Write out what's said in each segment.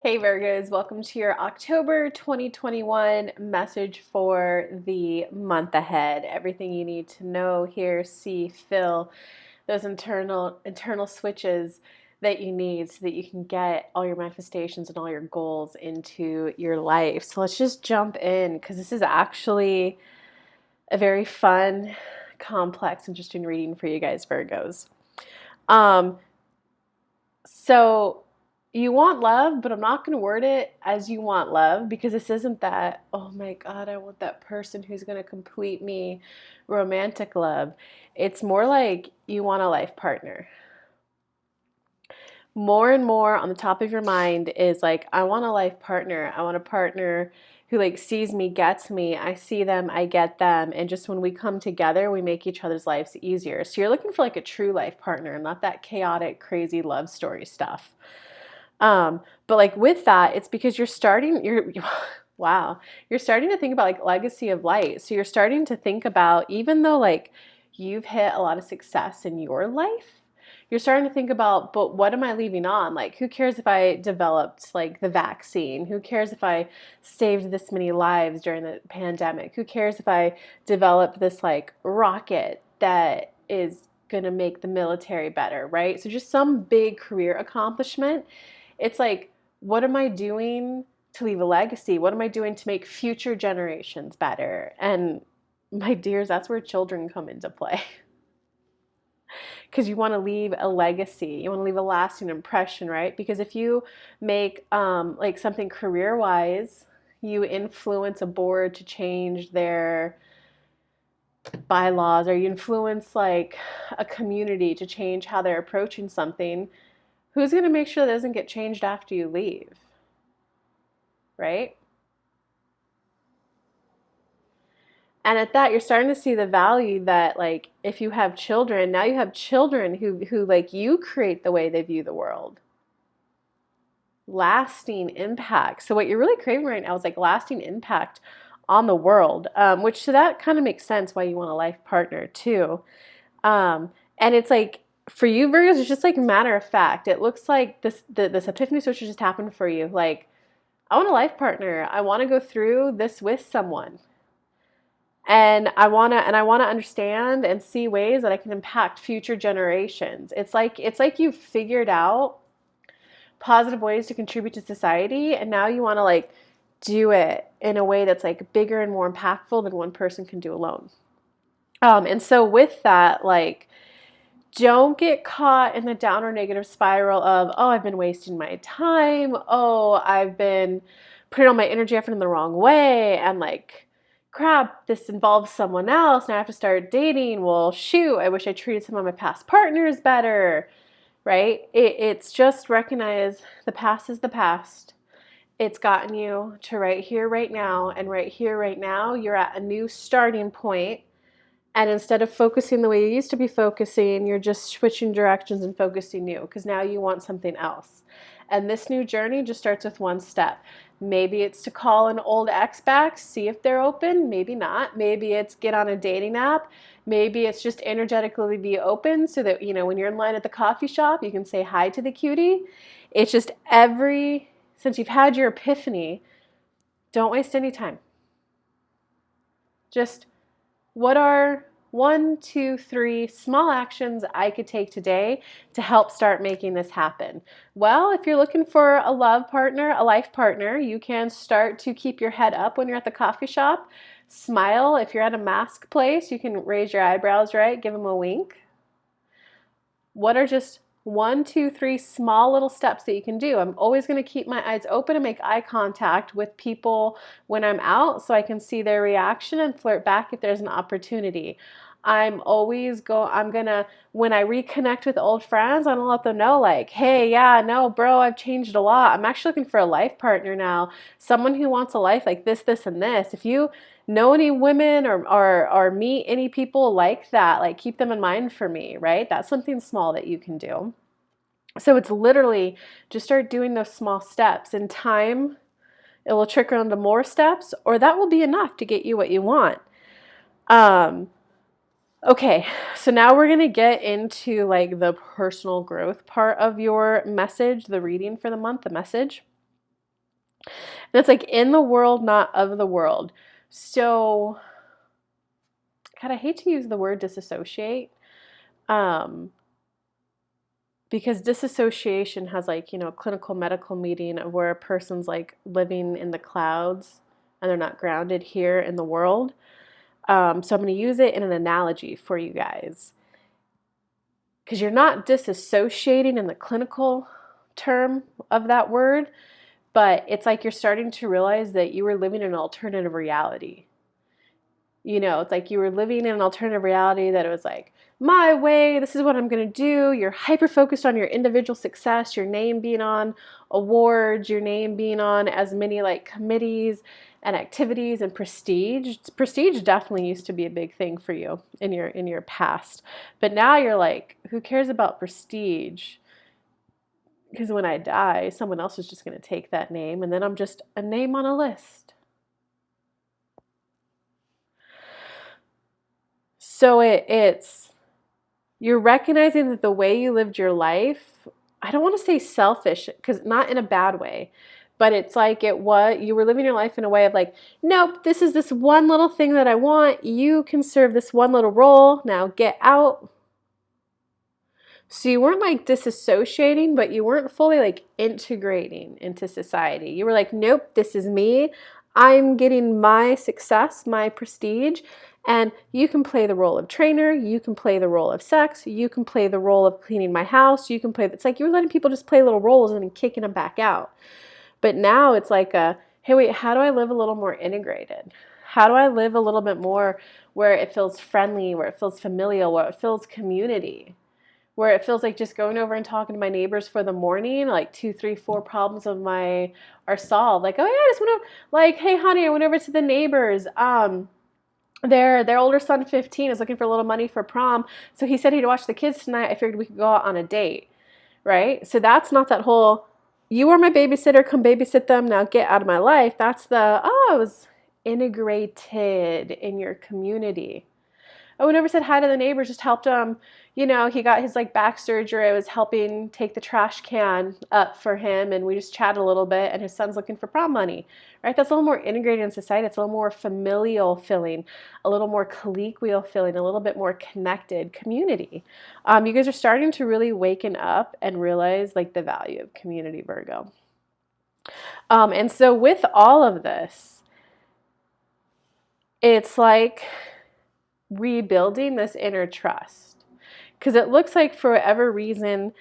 Hey Virgos, welcome to your October 2021 message for the month ahead. Everything you need to know, hear, see, feel, those internal switches that you need so that you can get all your manifestations and all your goals into your life. So let's just jump in because this is actually a very fun, complex, interesting reading for you guys, Virgos. Um, so you want love, but I'm not going to word it as you want love because this isn't that, oh my God, I want that person who's going to complete me romantic love. It's more like you want a life partner. More and more on the top of your mind is like, I want a life partner. I want a partner who like sees me, gets me. I see them, I get them. And just when we come together, we make each other's lives easier. So you're looking for like a true life partner, not that chaotic, crazy love story stuff. But like with that, it's because wow, you're starting to think about like legacy of light. So you're starting to think about, even though like you've hit a lot of success in your life, you're starting to think about, but what am I leaving on? Like, who cares if I developed like the vaccine? Who cares if I saved this many lives during the pandemic? Who cares if I developed this like rocket that is going to make the military better, right? So just some big career accomplishment. It's like, what am I doing to leave a legacy? What am I doing to make future generations better? And my dears, that's where children come into play. Because you want to leave a legacy, you want to leave a lasting impression, right? Because if you make like something career wise, you influence a board to change their bylaws, or you influence like a community to change how they're approaching something, who's going to make sure that doesn't get changed after you leave, right? And at that, you're starting to see the value that like if you have children, now you have children who like you create the way they view the world. Lasting impact. So what you're really craving right now is like lasting impact on the world, which so that kind of makes sense why you want a life partner too. And it's like for you Virgos, it's just like matter of fact. It looks like this epiphany switch just happened for you. Like, I want a life partner. I want to go through this with someone. And I want to understand and see ways that I can impact future generations. It's like you've figured out positive ways to contribute to society, and now you want to like do it in a way that's like bigger and more impactful than one person can do alone. And so with that, like, don't get caught in the downward negative spiral of, oh, I've been wasting my time. Oh, I've been putting all my energy effort in the wrong way. And like, crap, this involves someone else. Now I have to start dating. Well, shoot, I wish I treated some of my past partners better, right? It's just recognize the past is the past. It's gotten you to right here, right now. And right here, right now, you're at a new starting point. And instead of focusing the way you used to be focusing, you're just switching directions and focusing new because now you want something else. And this new journey just starts with one step. Maybe it's to call an old ex back, see if they're open. Maybe not. Maybe it's get on a dating app. Maybe it's just energetically be open so that, when you're in line at the coffee shop, you can say hi to the cutie. It's just since you've had your epiphany, don't waste any time. Just what are 1, 2, 3 small actions I could take today to help start making this happen? Well, if you're looking for a love partner, a life partner, you can start to keep your head up when you're at the coffee shop. Smile. If you're at a mask place, you can raise your eyebrows, right? Give them a wink. What are just 1, 2, 3 small little steps that you can do? I'm always going to keep my eyes open and make eye contact with people when I'm out so I can see their reaction and flirt back if there's an opportunity. I'm gonna, when I reconnect with old friends, I'm gonna let them know like, hey, yeah, no, bro, I've changed a lot. I'm actually looking for a life partner now. Someone who wants a life like this, and this. If you know any women or meet any people like that, like keep them in mind for me, right? That's something small that you can do. So it's literally just start doing those small steps. In time, it will trickle into more steps, or that will be enough to get you what you want. Okay, so now we're going to get into like the personal growth part of your message, the reading for the month, the message. And it's like in the world, not of the world. So, God, I hate to use the word disassociate. Um, because disassociation has like, a clinical medical meaning of where a person's like living in the clouds and they're not grounded here in the world. So I'm going to use it in an analogy for you guys. Because you're not disassociating in the clinical term of that word, but it's like you're starting to realize that you were living in an alternative reality. It's like you were living in an alternative reality that it was like, my way, this is what I'm going to do. You're hyper focused on your individual success, your name being on awards, your name being on as many like committees and activities and prestige. Prestige definitely used to be a big thing for you in your past. But now you're like, who cares about prestige? Because when I die, someone else is just going to take that name and then I'm just a name on a list. So it's you're recognizing that the way you lived your life, I don't want to say selfish, because not in a bad way, but it's like you were living your life in a way of like, nope, this is this one little thing that I want. You can serve this one little role. Now get out. So you weren't like disassociating, but you weren't fully like integrating into society. You were like, nope, this is me. I'm getting my success, my prestige. And you can play the role of trainer. You can play the role of sex. You can play the role of cleaning my house. You can play, it's like you were letting people just play little roles and then kicking them back out. But now it's like hey, wait, how do I live a little more integrated? How do I live a little bit more where it feels friendly, where it feels familial, where it feels community? Where it feels like just going over and talking to my neighbors for the morning, like 2, 3, 4 problems of my are solved. Like, oh yeah, I just went over, like, hey honey, I went over to the neighbors. Their older son, 15, is looking for a little money for prom. So he said he'd watch the kids tonight. I figured we could go out on a date, right? So that's not that whole, you are my babysitter, come babysit them, now get out of my life. That's the, oh, I was integrated in your community. Oh, we never said hi to the neighbors, just helped him. He got his like back surgery. I was helping take the trash can up for him and we just chatted a little bit and his son's looking for prom money, right? That's a little more integrated in society. It's a little more familial feeling, a little more colloquial feeling, a little bit more connected community. You guys are starting to really waken up and realize like the value of community, Virgo. And so with all of this, it's like rebuilding this inner trust, because it looks like for whatever reason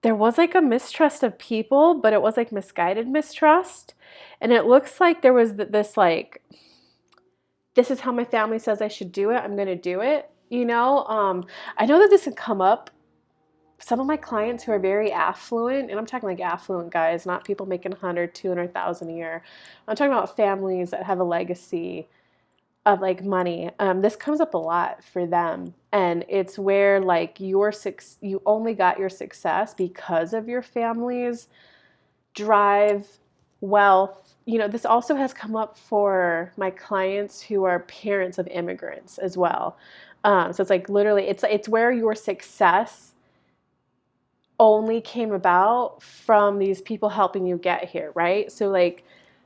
there was like a mistrust of people, but it was like misguided mistrust, and it looks like there was this like, this is how my family says I should do it, I'm going to do it. I know that this had come up. Some of my clients who are very affluent, and I'm talking like affluent guys, not people making 100, 200,000 a year. I'm talking about families that have a legacy of like money. This comes up a lot for them, and it's where like you only got your success because of your family's drive, wealth. This also has come up for my clients who are parents of immigrants as well. So it's like literally, it's where your success only came about from these people helping you get here, right? So like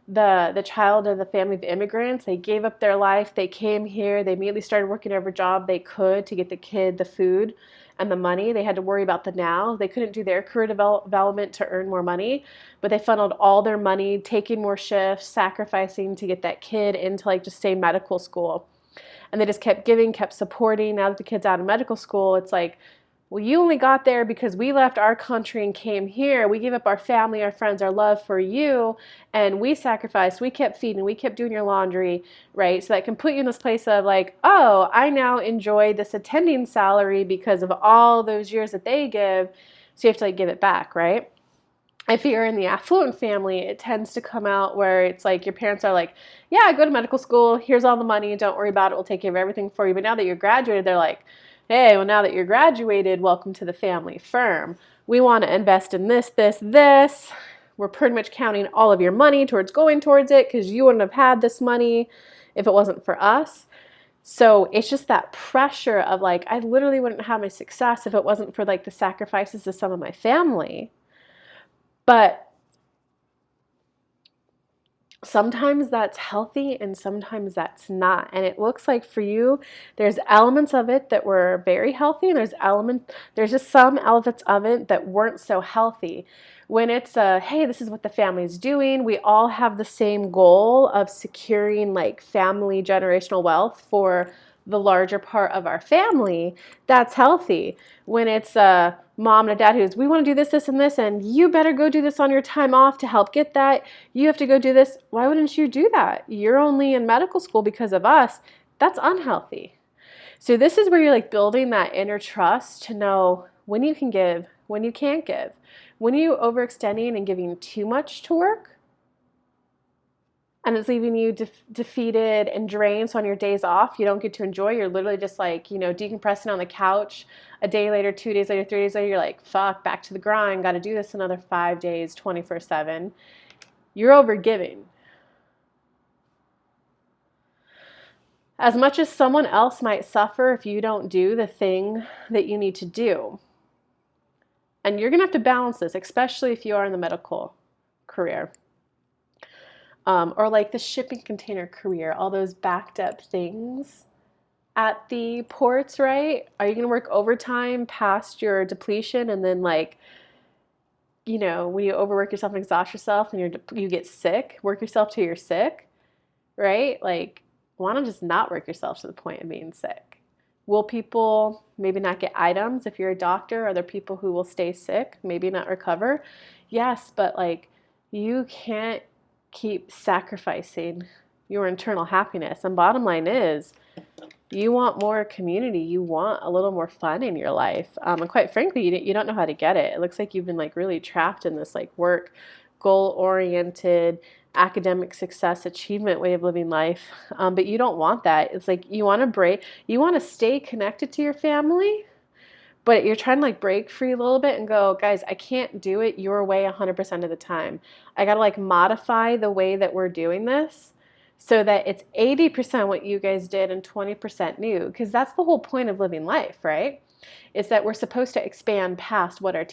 the child of the family of immigrants, they gave up their life, they came here, they immediately started working every job they could to get the kid the food and the money. They had to worry about the now. They couldn't do their career development to earn more money, but they funneled all their money, taking more shifts, sacrificing to get that kid into like just say medical school. And they just kept giving, kept supporting. Now that the kid's out of medical school, it's like, well, you only got there because we left our country and came here. We gave up our family, our friends, our love for you, and we sacrificed. We kept feeding. We kept doing your laundry, right? So that can put you in this place of like, oh, I now enjoy this attending salary because of all those years that they give. So you have to like give it back, right? If you're in the affluent family, it tends to come out where it's like your parents are like, yeah, go to medical school. Here's all the money. Don't worry about it. We'll take care of everything for you. But now that you're graduated, they're like, hey, well, now that you're graduated, welcome to the family firm. We want to invest in this, this, this. We're pretty much counting all of your money towards going towards it because you wouldn't have had this money if it wasn't for us. So it's just that pressure of like, I literally wouldn't have my success if it wasn't for like the sacrifices of some of my family. But Sometimes that's healthy and sometimes that's not. And it looks like for you, there's elements of it that were very healthy, and there's just some elements of it that weren't so healthy. When it's hey, this is what the family's doing, we all have the same goal of securing like family generational wealth for the larger part of our family, that's healthy. When it's a mom and a dad who's, we want to do this, this, and this, and you better go do this on your time off to help get that. You have to go do this. Why wouldn't you do that? You're only in medical school because of us. That's unhealthy. So this is where you're like building that inner trust to know when you can give, when you can't give. When are you overextending and giving too much to work? And it's leaving you defeated and drained. So on your days off, you don't get to enjoy. You're literally just like, decompressing on the couch. A day later, 2 days later, 3 days later, you're like, fuck, back to the grind. Got to do this another 5 days, 24/7. You're overgiving. As much as someone else might suffer if you don't do the thing that you need to do. And you're going to have to balance this, especially if you are in the medical career. Or like the shipping container career, all those backed up things at the ports, right? Are you going to work overtime past your depletion and then like, when you overwork yourself and exhaust yourself and you get sick, work yourself till you're sick, right? Like, why not just not work yourself to the point of being sick? Will people maybe not get items if you're a doctor? Are there people who will stay sick, maybe not recover? Yes, but like you can't keep sacrificing your internal happiness. And bottom line is, you want more community. You want a little more fun in your life. And quite frankly, you don't know how to get it. It looks like you've been like really trapped in this like work, goal-oriented, academic success, achievement way of living life. But you don't want that. It's like you want to break, you want to stay connected to your family, but you're trying to like break free a little bit and go, guys, I can't do it your way 100% of the time. I got to like modify the way that we're doing this so that it's 80% what you guys did and 20% new, because that's the whole point of living life, right? Is that we're supposed to expand past what our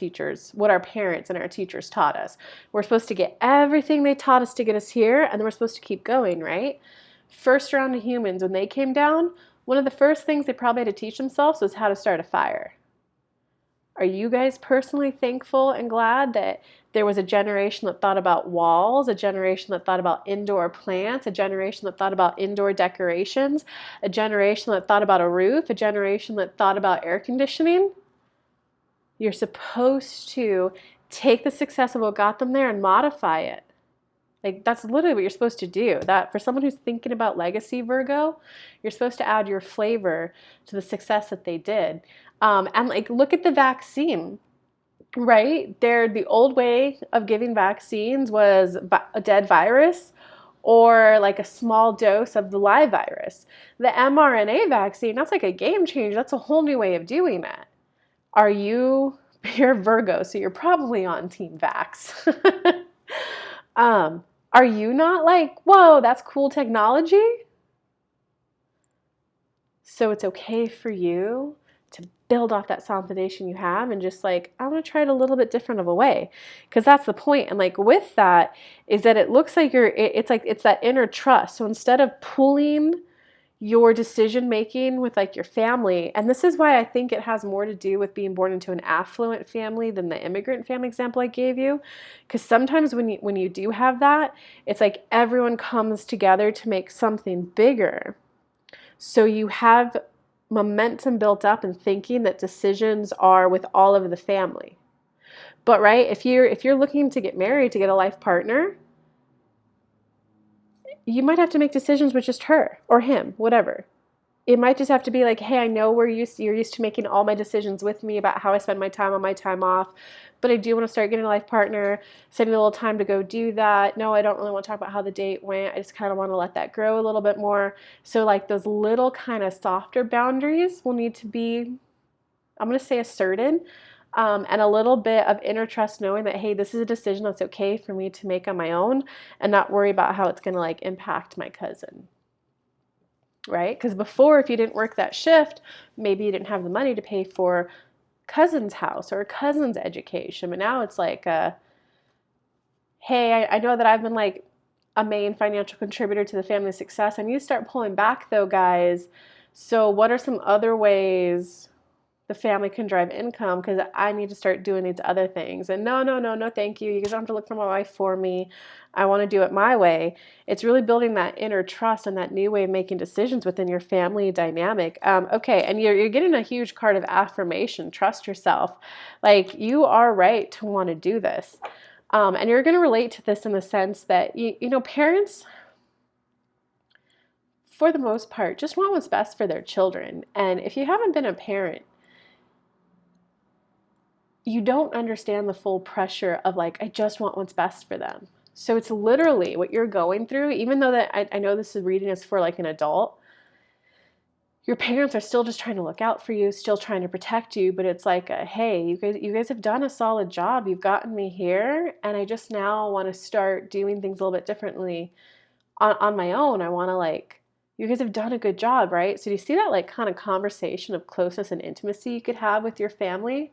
parents and our teachers taught us. We're supposed to get everything they taught us to get us here, and then we're supposed to keep going, right? First round of humans, when they came down, one of the first things they probably had to teach themselves was how to start a fire. Are you guys personally thankful and glad that there was a generation that thought about walls, a generation that thought about indoor plants, a generation that thought about indoor decorations, a generation that thought about a roof, a generation that thought about air conditioning? You're supposed to take the success of what got them there and modify it. Like, that's literally what you're supposed to do. That for someone who's thinking about legacy, Virgo, you're supposed to add your flavor to the success that they did. And like, look at the vaccine, right? The old way of giving vaccines was a dead virus or like a small dose of the live virus. The mRNA vaccine, that's like a game changer. That's a whole new way of doing it. You're Virgo, so you're probably on Team Vax. Are you not like, whoa, that's cool technology? So it's okay for you to build off that solid foundation you have and just like, I want to try it a little bit different of a way. Because that's the point. And like with that is that it looks like it's that inner trust. So instead of pulling your decision making with like your family, and this is why I think it has more to do with being born into an affluent family than the immigrant family example I gave you, because sometimes when you do have that, it's like everyone comes together to make something bigger. So you have momentum built up in thinking that decisions are with all of the family. But right, if you're looking to get married, to get a life partner, you might have to make decisions with just her or him, whatever. It might just have to be like, hey, I know you're used to making all my decisions with me about how I spend my time on my time off, but I do want to start getting a life partner, spending a little time to go do that. No, I don't really want to talk about how the date went. I just kind of want to let that grow a little bit more. So like those little kind of softer boundaries will need to be, I'm going to say, asserted. And a little bit of inner trust, knowing that, hey, this is a decision that's okay for me to make on my own and not worry about how it's going to like impact my cousin, right? Because before, if you didn't work that shift, maybe you didn't have the money to pay for cousin's house or cousin's education. But now it's like, hey, I know that I've been like a main financial contributor to the family success. I need to start pulling back though, guys. So what are some other ways the family can drive income? Because I need to start doing these other things. And no, thank you. You guys don't have to look for my wife for me. I want to do it my way. It's really building that inner trust and that new way of making decisions within your family dynamic. Okay, and you're getting a huge card of affirmation. Trust yourself. Like, you are right to want to do this. And you're going to relate to this in the sense that, you know, parents, for the most part, just want what's best for their children. And if you haven't been a parent, you don't understand the full pressure of like, I just want what's best for them. So it's literally what you're going through, even though that I know this is reading is for like an adult, your parents are still just trying to look out for you, still trying to protect you, but it's like, hey, you guys have done a solid job. You've gotten me here, and I just now want to start doing things a little bit differently on my own. I want to like, you guys have done a good job, right? So do you see that like kind of conversation of closeness and intimacy you could have with your family?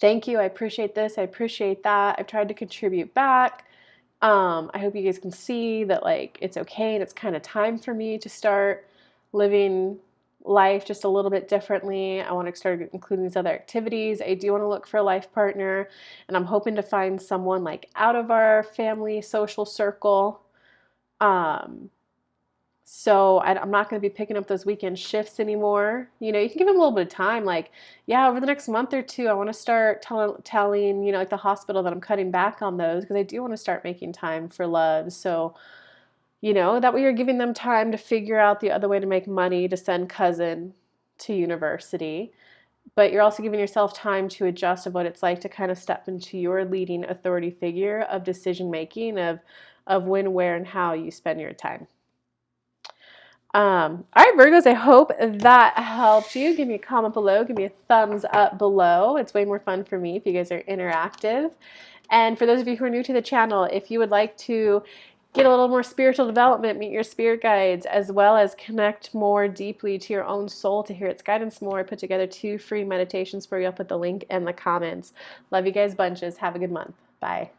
Thank you. I appreciate this. I appreciate that. I've tried to contribute back. I hope you guys can see that like it's okay and it's kind of time for me to start living life just a little bit differently. I want to start including these other activities. I do want to look for a life partner, and I'm hoping to find someone like out of our family social circle. So I'm not going to be picking up those weekend shifts anymore. You know, you can give them a little bit of time. Like, yeah, over the next month or two, I want to start telling, you know, like the hospital that I'm cutting back on those because I do want to start making time for love. So, you know, that way you're giving them time to figure out the other way to make money to send cousin to university. But you're also giving yourself time to adjust of what it's like to kind of step into your leading authority figure of decision making of when, where, and how you spend your time. All right, Virgos, I hope that helped you. Give me a comment below. Give me a thumbs up below. It's way more fun for me if you guys are interactive. And for those of you who are new to the channel, if you would like to get a little more spiritual development, meet your spirit guides, as well as connect more deeply to your own soul to hear its guidance more, I put together 2 free meditations for you. I'll put the link in the comments. Love you guys bunches. Have a good month. Bye.